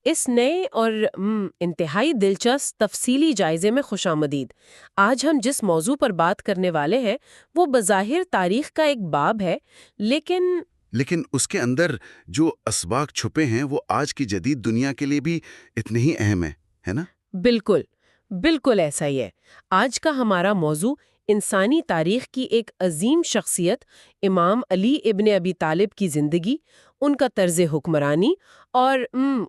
اس نئے اور انتہائی دلچسپ تفصیلی جائزے میں خوش آمدید۔ آج ہم جس موضوع پر بات کرنے والے ہیں وہ بظاہر تاریخ کا ایک باب ہے، لیکن اس کے اندر جو اسباق چھپے ہیں وہ آج کی جدید دنیا کے لیے بھی اتنے ہی اہم ہیں، ہے نا؟ بالکل بالکل ایسا ہی ہے۔ آج کا ہمارا موضوع انسانی تاریخ کی ایک عظیم شخصیت امام علی ابن ابی طالب کی زندگی، ان کا طرز حکمرانی اور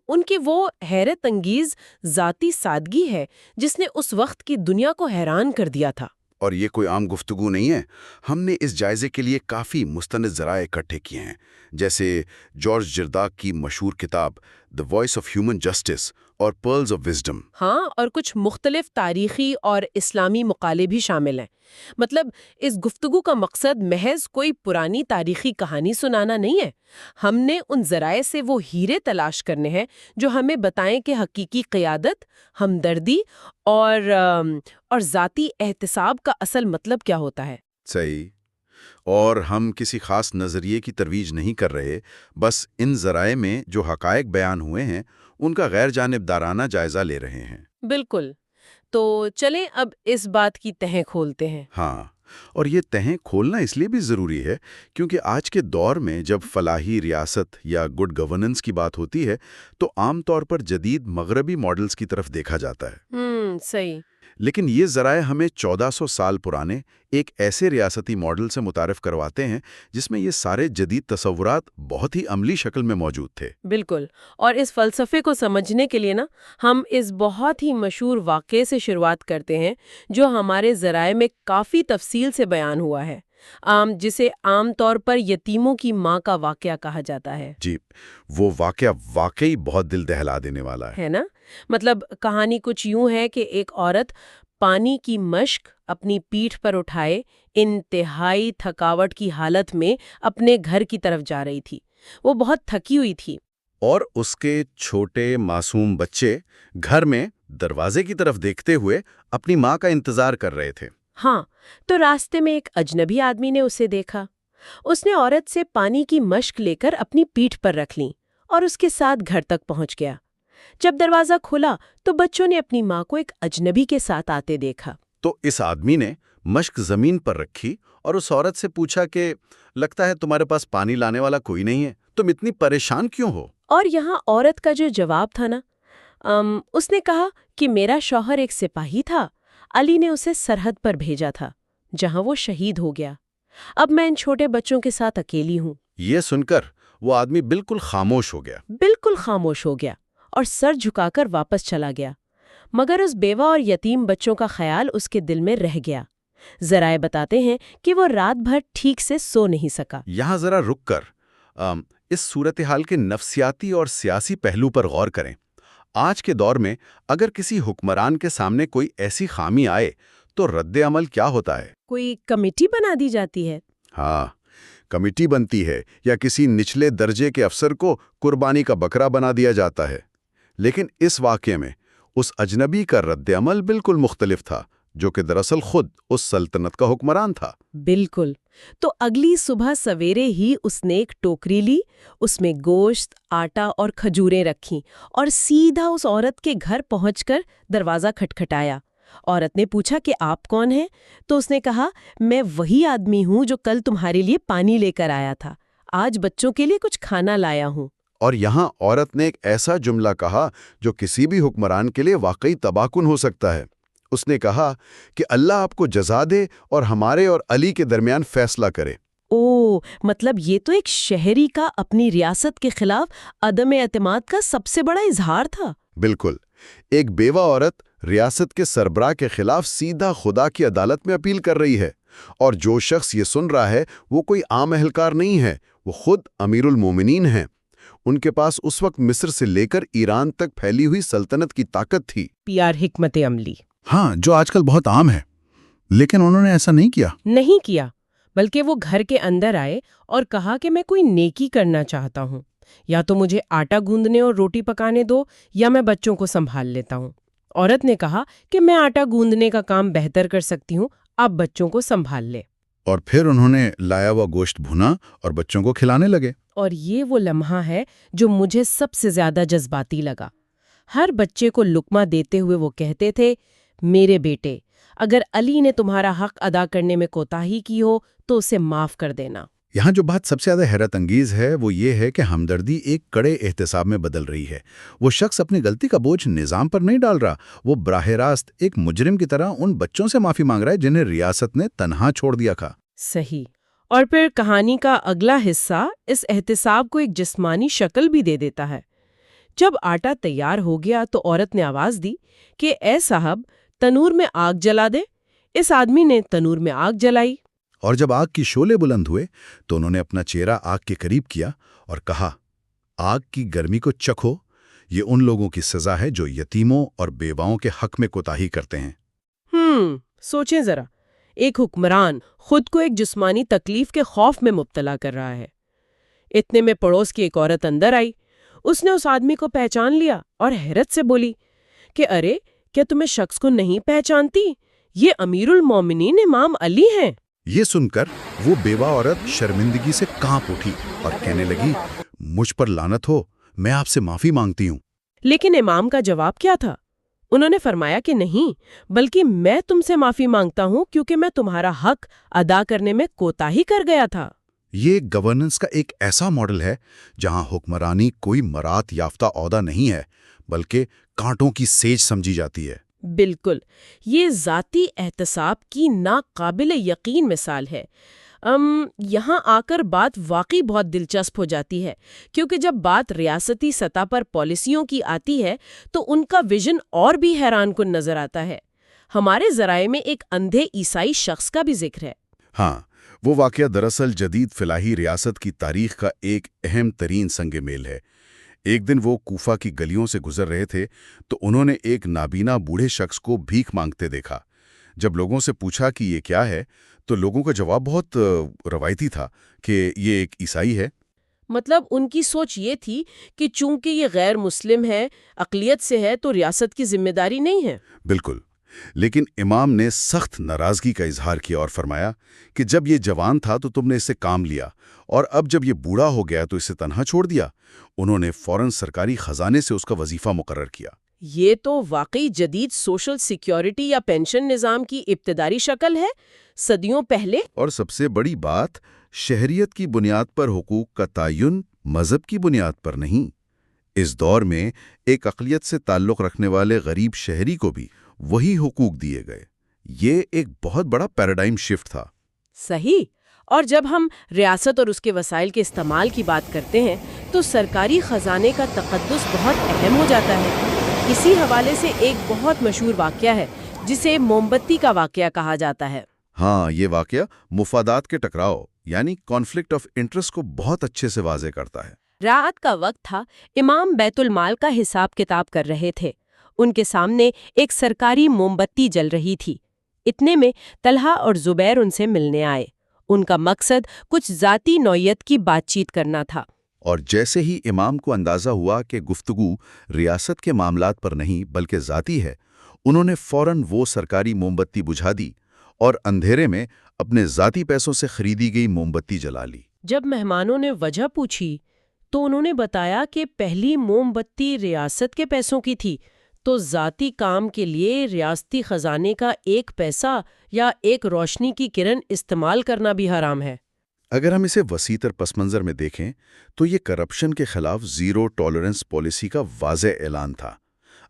ان کی وہ حیرت انگیز ذاتی سادگی ہے جس نے اس وقت کی دنیا کو حیران کر دیا تھا۔ اور یہ کوئی عام گفتگو نہیں ہے۔ ہم نے اس جائزے کے لیے کافی مستند ذرائع اکٹھے کیے ہیں، جیسے جارج جرداق کی مشہور کتاب دی وائس آف ہیومن جسٹس اور پرلز آف وزڈم۔ ہاں، اور کچھ مختلف تاریخی اور اسلامی مقالے بھی شامل ہیں۔ مطلب اس گفتگو کا مقصد محض کوئی پرانی تاریخی کہانی سنانا نہیں ہے۔ ہم نے ان ذرائع سے وہ ہیرے تلاش کرنے ہیں جو ہمیں بتائیں کہ حقیقی قیادت، ہمدردی اور ذاتی احتساب کا اصل مطلب کیا ہوتا ہے۔ صحیح۔ اور ہم کسی خاص نظریے کی ترویج نہیں کر رہے، بس ان ذرائع میں جو حقائق بیان ہوئے ہیں ان کا غیر جانبدارانہ جائزہ لے رہے ہیں۔ بالکل۔ تو چلیں اب اس بات کی تہیں کھولتے ہیں۔ ہاں، اور یہ تہیں کھولنا اس لیے بھی ضروری ہے کیونکہ آج کے دور میں جب فلاحی ریاست یا گڈ گورننس کی بات ہوتی ہے تو عام طور پر جدید مغربی ماڈلز کی طرف دیکھا جاتا ہے۔ صحیح۔ لیکن یہ ذرائع ہمیں 1400 سال پرانے ایک ایسے ریاستی ماڈل سے متعارف کرواتے ہیں جس میں یہ سارے جدید تصورات بہت ہی عملی شکل میں موجود تھے۔ بالکل۔ اور اس فلسفے کو سمجھنے کے لیے ہم اس بہت ہی مشہور واقعے سے شروعات کرتے ہیں جو ہمارے ذرائع میں کافی تفصیل سے بیان ہوا ہے، جسے عام طور پر یتیموں کی ماں کا واقعہ کہا جاتا ہے۔ جی، وہ واقعہ واقعی بہت دل دہلا دینے والا ہے۔ ہے نا؟ مطلب کہانی کچھ یوں ہے کہ ایک عورت پانی کی مشک اپنی پیٹھ پر اٹھائے انتہائی تھکاوٹ کی حالت میں اپنے گھر کی طرف جا رہی تھی۔ وہ بہت تھکی ہوئی تھی، اور اس کے چھوٹے معصوم بچے گھر میں دروازے کی طرف دیکھتے ہوئے اپنی ماں کا انتظار کر رہے تھے۔ ہاں، تو راستے میں ایک اجنبی آدمی نے اسے دیکھا۔ اس نے عورت سے پانی کی مشک لے کر اپنی پیٹھ پر رکھ لیں اور اس کے ساتھ گھر تک پہنچ گیا۔ جب دروازہ کھلا تو بچوں نے اپنی ماں کو ایک اجنبی کے ساتھ آتے دیکھا۔ تو اس آدمی نے مشک زمین پر رکھی اور اس عورت سے پوچھا کہ لگتا ہے تمہارے پاس پانی لانے والا کوئی نہیں ہے، تم اتنی پریشان کیوں ہو؟ اور یہاں عورت کا جو جواب تھا اس نے کہا کہ میرا شوہر ایک سپاہی تھا، علی نے اسے سرحد پر بھیجا تھا جہاں وہ شہید ہو گیا۔ اب میں ان چھوٹے بچوں کے ساتھ اکیلی ہوں۔ یہ سن کر وہ آدمی بالکل خاموش ہو گیا۔ بالکل خاموش ہو گیا اور سر جھکا کر واپس چلا گیا، مگر اس بیوہ اور یتیم بچوں کا خیال اس کے دل میں رہ گیا۔ ذرائع بتاتے ہیں کہ وہ رات بھر ٹھیک سے سو نہیں سکا۔ یہاں ذرا رک کر اس صورتحال کے نفسیاتی اور سیاسی پہلو پر غور کریں۔ آج کے دور میں اگر کسی حکمران کے سامنے کوئی ایسی خامی آئے تو رد عمل کیا ہوتا ہے؟ کوئی کمیٹی بنا دی جاتی ہے۔ ہاں، کمیٹی بنتی ہے یا کسی نچلے درجے کے افسر کو قربانی کا بکرا بنا دیا جاتا ہے۔ لیکن اس واقعے میں اس اجنبی کا رد عمل بالکل مختلف تھا، جو کہ دراصل خود اس سلطنت کا حکمران تھا۔ بالکل۔ تو اگلی صبح سویرے ہی اس نے ایک ٹوکری لی، اس میں گوشت، آٹا اور کھجوریں رکھیں اور سیدھا اس عورت کے گھر پہنچ کر دروازہ کھٹکھٹایا۔ عورت نے پوچھا کہ آپ کون ہیں؟ تو اس نے کہا، میں وہی آدمی ہوں جو کل تمہارے لیے پانی لے کر آیا تھا، آج بچوں کے لیے کچھ کھانا لایا ہوں۔ اور یہاں عورت نے ایک ایسا جملہ کہا جو کسی بھی حکمران کے لیے واقعی تباہ کن ہو سکتا ہے۔ اس نے کہا کہ اللہ آپ کو جزا دے اور ہمارے اور علی کے درمیان فیصلہ کرے۔ مطلب یہ تو ایک شہری کا اپنی ریاست کے خلاف عدم اعتماد کا سب سے بڑا اظہار تھا۔ بالکل، ایک بیوہ عورت ریاست کے سربراہ کے خلاف سیدھا خدا کی عدالت میں اپیل کر رہی ہے، اور جو شخص یہ سن رہا ہے وہ کوئی عام اہلکار نہیں ہے، وہ خود امیر المومنین ہیں۔ ان کے پاس اس وقت مصر سے لے کر ایران تک پھیلی ہوئی سلطنت کی طاقت تھی۔ پیار حکمت عملی۔ ہاں، جو آج کل بہت عام ہے، لیکن انہوں نے ایسا نہیں کیا، بلکہ وہ گھر کے اندر آئے اور کہا کہ میں کوئی نیکی کرنا چاہتا ہوں، یا تو مجھے آٹا گوندنے اور روٹی پکانے دو یا میں بچوں کو سنبھال لیتا ہوں۔ عورت نے کہا کہ میں آٹا گوندنے کا کام بہتر کر سکتی ہوں، آپ بچوں کو سنبھال لے۔ اور پھر انہوں نے لایا ہوا گوشت بھونا اور بچوں کو کھلانے لگے۔ اور یہ وہ لمحہ ہے جو مجھے سب سے زیادہ جذباتی لگا۔ ہر بچے کو لقمہ دیتے ہوئے وہ کہتے تھے، میرے بیٹے، اگر علی نے تمہارا حق ادا کرنے میں کوتاہی کی ہو تو اسے معاف کر دینا۔ یہاں جو بات سب سے زیادہ حیرت انگیز ہے وہ یہ ہے کہ ہمدردی ایک کڑے احتساب میں بدل رہی ہے۔ وہ شخص اپنی غلطی کا بوجھ نظام پر نہیں ڈال رہا، وہ براہ راست ایک مجرم کی طرح ان بچوں سے معافی مانگ رہا ہے جنہیں ریاست نے تنہا چھوڑ دیا تھا۔ صحیح۔ اور پھر کہانی کا اگلا حصہ اس احتساب کو ایک جسمانی شکل بھی دے دیتا ہے۔ جب آٹا تیار ہو گیا تو عورت نے آواز دی کہ اے صاحب، تنور میں آگ جلا دے۔ اس آدمی نے تنور میں آگ جلائی۔ اور جب آگ کی شعلے بلند ہوئے تو انہوں نے اپنا چہرہ آگ کے قریب کیا اور کہا، آگ کی گرمی کو چکھو، یہ ان لوگوں کی سزا ہے جو یتیموں اور بیواؤں کے حق میں کوتاہی کرتے ہیں۔ سوچیں ذرا، ایک حکمران خود کو ایک جسمانی تکلیف کے خوف میں مبتلا کر رہا ہے۔ اتنے میں پڑوس کی ایک عورت اندر آئی۔ اس نے اس آدمی کو پہچان لیا اور حیرت سے بولی کہ ارے، کیا تم اس شخص کو نہیں پہچانتی؟ یہ امیر المومنین امام علی ہیں۔ یہ سن کر وہ بیوہ عورت شرمندگی سے کانپ اٹھی اور کہنے لگی، مجھ پر لعنت ہو، میں آپ سے معافی مانگتی ہوں۔ لیکن امام کا جواب کیا تھا؟ انہوں نے فرمایا کہ نہیں، بلکہ میں تم سے معافی مانگتا ہوں کیونکہ میں تمہارا حق ادا کرنے میں کوتاہی کر گیا تھا۔ یہ گورننس کا ایک ایسا ماڈل ہے جہاں حکمرانی کوئی مراد یافتہ عہدہ نہیں ہے بلکہ کانٹوں کی سیج سمجھی جاتی ہے۔ بالکل، یہ ذاتی احتساب کی ناقابل یقین مثال ہے۔ یہاں آ کر بات واقعی بہت دلچسپ ہو جاتی ہے، کیونکہ جب بات ریاستی سطح پر پالیسیوں کی آتی ہے تو ان کا ویژن اور بھی حیران کن نظر آتا ہے۔ ہمارے ذرائع میں ایک اندھے عیسائی شخص کا بھی ذکر ہے۔ ہاں، وہ واقعہ دراصل جدید فلاحی ریاست کی تاریخ کا ایک اہم ترین سنگ میل ہے۔ ایک دن وہ کوفہ کی گلیوں سے گزر رہے تھے تو انہوں نے ایک نابینا بوڑھے شخص کو بھیک مانگتے دیکھا۔ جب لوگوں سے پوچھا کہ یہ کیا ہے تو لوگوں کا جواب بہت روایتی تھا کہ یہ ایک عیسائی ہے۔ مطلب ان کی سوچ یہ تھی کہ چونکہ یہ غیر مسلم ہے، اقلیت سے ہے، تو ریاست کی ذمہ داری نہیں ہے۔ بالکل، لیکن امام نے سخت ناراضگی کا اظہار کیا اور فرمایا کہ جب یہ جوان تھا تو تم نے اسے کام لیا، اور اب جب یہ بوڑھا ہو گیا تو اسے تنہا چھوڑ دیا۔ انہوں نے فوراً سرکاری خزانے سے اس کا وظیفہ مقرر کیا۔ یہ تو واقعی جدید سوشل سیکیورٹی یا پینشن نظام کی ابتدائی شکل ہے، صدیوں پہلے۔ اور سب سے بڑی بات، شہریت کی بنیاد پر حقوق کا تعین، مذہب کی بنیاد پر نہیں۔ اس دور میں ایک اقلیت سے تعلق رکھنے والے غریب شہری کو بھی وہی حقوق دیے گئے۔ یہ ایک بہت بڑا پیراڈائم شفٹ تھا۔ صحیح۔ اور جب ہم ریاست اور اس کے وسائل کے استعمال کی بات کرتے ہیں تو سرکاری خزانے کا تقدس بہت اہم ہو جاتا ہے۔ اسی حوالے سے ایک بہت مشہور واقعہ ہے جسے موم بتی کا واقعہ کہا جاتا ہے۔ ہاں، یہ واقعہ مفادات کے ٹکراؤ یعنی کانفلکٹ آف انٹرسٹ کو بہت اچھے سے واضح کرتا ہے۔ رات کا وقت تھا، امام بیت المال کا حساب کتاب کر رہے تھے۔ ان کے سامنے ایک سرکاری موم بتی جل رہی تھی۔ اتنے میں طلحہ اور زبیر ان سے ملنے آئے۔ ان کا مقصد کچھ ذاتی نوعیت کی بات چیت کرنا تھا۔ اور جیسے ہی امام کو اندازہ ہوا کہ گفتگو ریاست کے معاملات پر نہیں بلکہ ذاتی ہے، انہوں نے فوراً وہ سرکاری موم بتی بجھا دی اور اندھیرے میں اپنے ذاتی پیسوں سے خریدی گئی موم بتی جلا لی۔ جب مہمانوں نے وجہ پوچھی تو انہوں نے بتایا کہ پہلی موم بتی ریاست کے پیسوں کی تھی، تو ذاتی کام کے لیے ریاستی خزانے کا ایک پیسہ یا ایک روشنی کی کرن استعمال کرنا بھی حرام ہے۔ اگر ہم اسے وسیع تر پس منظر میں دیکھیں تو یہ کرپشن کے خلاف زیرو ٹالرنس پالیسی کا واضح اعلان تھا۔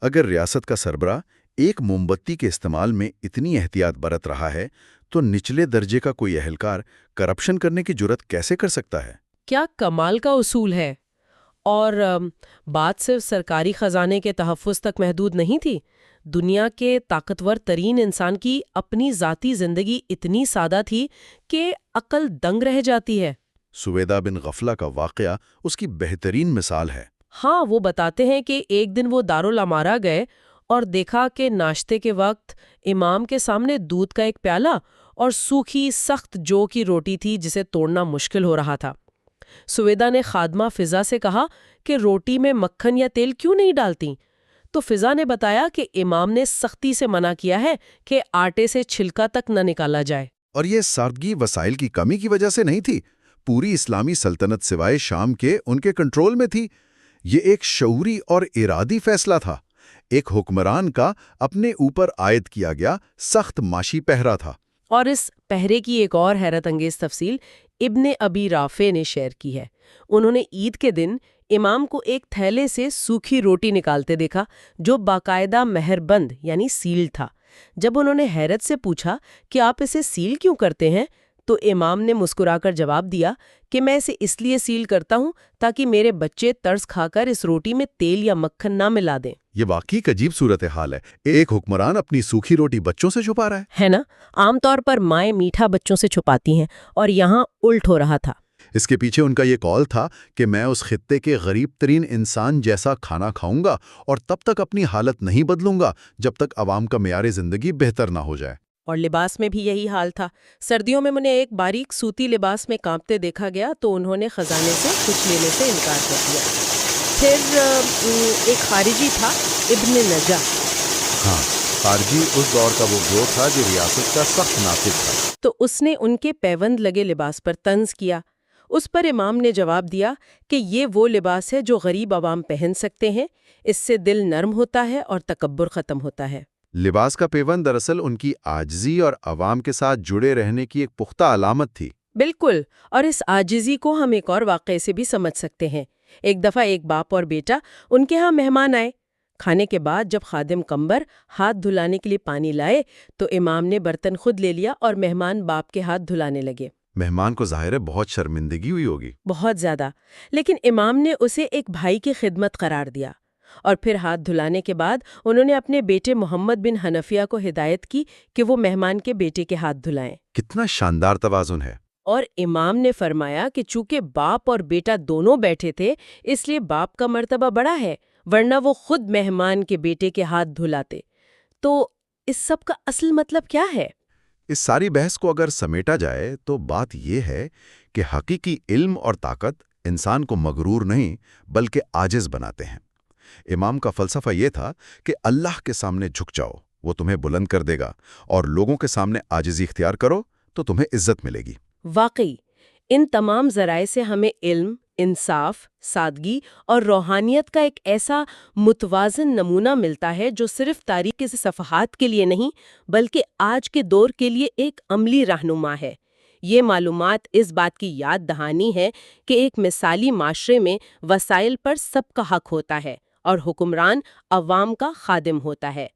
اگر ریاست کا سربراہ ایک موم بتی کے استعمال میں اتنی احتیاط برت رہا ہے تو نچلے درجے کا کوئی اہلکار کرپشن کرنے کی جرت کیسے کر سکتا ہے؟ کیا کمال کا اصول ہے! اور بات صرف سرکاری خزانے کے تحفظ تک محدود نہیں تھی۔ دنیا کے طاقتور ترین انسان کی اپنی ذاتی زندگی اتنی سادہ تھی کہ عقل دنگ رہ جاتی ہے۔ سویدہ بن غفلہ کا واقعہ اس کی بہترین مثال ہے۔ ہاں، وہ بتاتے ہیں کہ ایک دن وہ دارالامارہ گئے اور دیکھا کہ ناشتے کے وقت امام کے سامنے دودھ کا ایک پیالہ اور سوکھی سخت جو کی روٹی تھی جسے توڑنا مشکل ہو رہا تھا۔ سویدہ نے خادمہ فضا سے کہا کہ روٹی میں مکھن یا تیل کیوں نہیں ڈالتی؟ تو فضا نے بتایا کہ امام نے سختی سے منع کیا ہے کہ آٹے سے چھلکا تک نہ نکالا جائے۔ اور یہ سادگی وسائل کی کمی کی وجہ سے نہیں تھی، پوری اسلامی سلطنت سوائے شام کے ان کے کنٹرول میں تھی۔ یہ ایک شعوری اور ارادی فیصلہ تھا۔ ایک حکمران کا اپنے اوپر عائد کیا گیا سخت معاشی پہرا تھا۔ اور اس پہرے کی ایک اور حیرت انگیز تفصیل ابن ابی رافع نے شیئر کی ہے۔ انہوں نے عید کے دن امام کو ایک تھیلے سے سوکھی روٹی نکالتے دیکھا جو باقاعدہ مہر بند یعنی سیل تھا۔ جب انہوں نے حیرت سے پوچھا کہ آپ اسے سیل کیوں کرتے ہیں تو امام نے مسکرا کر جواب دیا کہ میں اسے اس لیے سیل کرتا ہوں تاکہ میرے بچے ترس کھا کر اس روٹی میں تیل یا مکھن نہ ملا دیں۔ یہ واقعی ایک عجیب صورتحال ہے، ایک حکمران اپنی سوکھی روٹی بچوں سے چھپا رہا ہے نا؟ عام طور پر مائیں میٹھا بچوں سے چھپاتی ہیں اور یہاں الٹ ہو رہا تھا۔ اس کے پیچھے ان کا یہ قول تھا کہ میں اس خطے کے غریب ترین انسان جیسا کھانا کھاؤں گا اور تب تک اپنی حالت نہیں بدلوں گا جب تک عوام کا معیار زندگی بہتر نہ ہو جائے۔ اور لباس میں بھی یہی حال تھا۔ سردیوں میں انہیں ایک باریک سوتی لباس میں کانپتے دیکھا گیا تو انہوں نے خزانے سے کچھ لینے سے انکار کر دیا۔ پھر ایک خارجی تھا ابن نجا۔ ہاں، خارجی اس دور کا وہ گروہ تھا جو ریاست کا سخت ناقد تھا۔ تو اس نے ان کے پیوند لگے لباس پر طنز کیا۔ اس پر امام نے جواب دیا کہ یہ وہ لباس ہے جو غریب عوام پہن سکتے ہیں، اس سے دل نرم ہوتا ہے اور تکبر ختم ہوتا ہے۔ لباس کا پیوند دراصل ان کی عاجزی اور عوام کے ساتھ جڑے رہنے کی ایک پختہ علامت تھی۔ بالکل، اور اس عاجزی کو ہم ایک اور واقعے سے بھی سمجھ سکتے ہیں۔ ایک دفعہ ایک باپ اور بیٹا ان کے ہاں مہمان آئے۔ کھانے کے بعد جب خادم قمبر ہاتھ دھلانے کے لیے پانی لائے تو امام نے برتن خود لے لیا اور مہمان باپ کے ہاتھ دھلانے لگے۔ مہمان کو ظاہر ہے بہت شرمندگی ہوئی ہوگی۔ بہت زیادہ، لیکن امام نے اسے ایک بھائی کی خدمت قرار دیا، اور پھر ہاتھ دھلانے کے بعد انہوں نے اپنے بیٹے محمد بن حنفیہ کو ہدایت کی کہ وہ مہمان کے بیٹے کے ہاتھ دھلائیں۔ کتنا شاندار توازن ہے۔ اور امام نے فرمایا کہ چونکہ باپ اور بیٹا دونوں بیٹھے تھے اس لیے باپ کا مرتبہ بڑا ہے، ورنہ وہ خود مہمان کے بیٹے کے ہاتھ دھلاتے۔ تو اس سب کا اصل مطلب کیا ہے؟ اس ساری بحث کو اگر سمیٹا جائے تو بات یہ ہے کہ حقیقی علم اور طاقت انسان کو مغرور نہیں بلکہ عاجز بناتے ہیں۔ امام کا فلسفہ یہ تھا کہ اللہ کے سامنے جھک جاؤ، وہ تمہیں بلند کر دے گا، اور لوگوں کے سامنے عاجزی اختیار کرو تو تمہیں عزت ملے گی۔ واقعی ان تمام ذرائع سے ہمیں علم، انصاف، سادگی اور روحانیت کا ایک ایسا متوازن نمونہ ملتا ہے جو صرف تاریخ کے صفحات کے لیے نہیں بلکہ آج کے دور کے لیے ایک عملی رہنما ہے۔ یہ معلومات اس بات کی یاد دہانی ہے کہ ایک مثالی معاشرے میں وسائل پر سب کا حق ہوتا ہے اور حکمران عوام کا خادم ہوتا ہے۔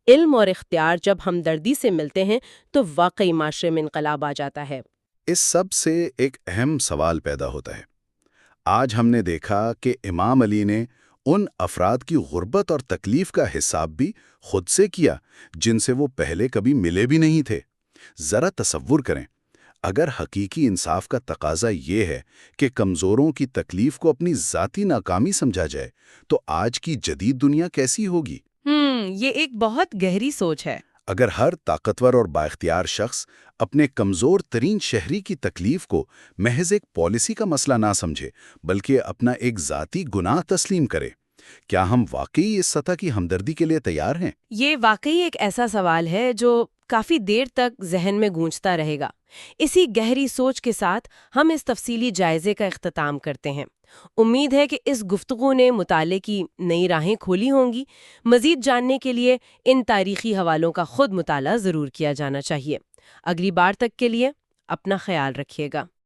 علم اور اختیار جب ہمدردی سے ملتے ہیں تو واقعی معاشرے میں انقلاب آ جاتا ہے۔ اس سب سے ایک اہم سوال پیدا ہوتا ہے۔ آج ہم نے دیکھا کہ امام علی نے ان افراد کی غربت اور تکلیف کا حساب بھی خود سے کیا جن سے وہ پہلے کبھی ملے بھی نہیں تھے۔ ذرا تصور کریں، اگر حقیقی انصاف کا تقاضا یہ ہے کہ کمزوروں کی تکلیف کو اپنی ذاتی ناکامی سمجھا جائے تو آج کی جدید دنیا کیسی ہوگی؟ یہ ایک بہت گہری سوچ ہے۔ اگر ہر طاقتور اور بااختیار شخص اپنے کمزور ترین شہری کی تکلیف کو محض ایک پالیسی کا مسئلہ نہ سمجھے بلکہ اپنا ایک ذاتی گناہ تسلیم کرے، کیا ہم واقعی اس سطح کی ہمدردی کے لیے تیار ہیں؟ یہ واقعی ایک ایسا سوال ہے جو کافی دیر تک ذہن میں گونجتا رہے گا۔ اسی گہری سوچ کے ساتھ ہم اس تفصیلی جائزے کا اختتام کرتے ہیں۔ امید ہے کہ اس گفتگو نے مطالعے کی نئی راہیں کھولی ہوں گی۔ مزید جاننے کے لیے ان تاریخی حوالوں کا خود مطالعہ ضرور کیا جانا چاہیے۔ اگلی بار تک کے لیے اپنا خیال رکھیے گا۔